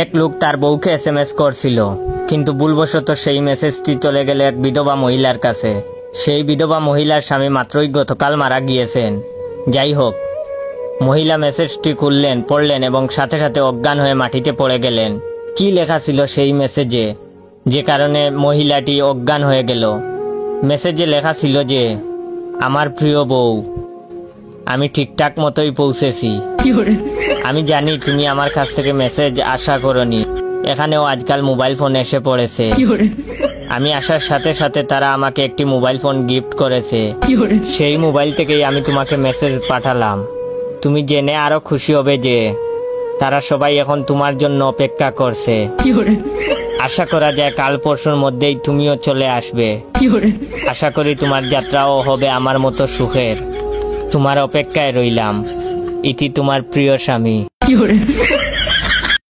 এক লোক তার বউকে এসএমএস করছিল, কিন্তু ভুলবশত সেই মেসেজটি চলে গেল এক বিধবা মহিলার কাছে। সেই বিধবা মহিলার স্বামী মাত্রই গতকাল মারা গিয়েছেন। যাই হোক, মহিলা মেসেজটি খুললেন, পড়লেন এবং সাথে সাথে অজ্ঞান হয়ে মাটিতে পড়ে গেলেন। কি লেখা ছিল সেই মেসেজে, যে কারণে মহিলাটি অজ্ঞান হয়ে গেল? মেসেজে লেখা ছিল যে, আমার প্রিয় বউ, আমি ঠিকঠাক মতোই পৌঁছেছি। আমি জানি তুমি আমার কাছ থেকে মেসেজ আশা করনি। এখানেও আজকাল মোবাইল ফোন এসে পড়েছে। আমি আসার সাথে সাথে তারা আমাকে একটি মোবাইল ফোন গিফট করেছে। সেই মোবাইল থেকেই আমি তোমাকে মেসেজ পাঠালাম। তুমি জেনে আরো খুশি হবে যে তারা সবাই এখন তোমার জন্য অপেক্ষা করছে। আশা করা যায় কাল পরশুর মধ্যেই তুমিও চলে আসবে। আশা করি তোমার যাত্রাও হবে আমার মতো সুখের। তোমার অপেক্ষায় রইলাম। ইতি তোমার প্রিয় স্বামী।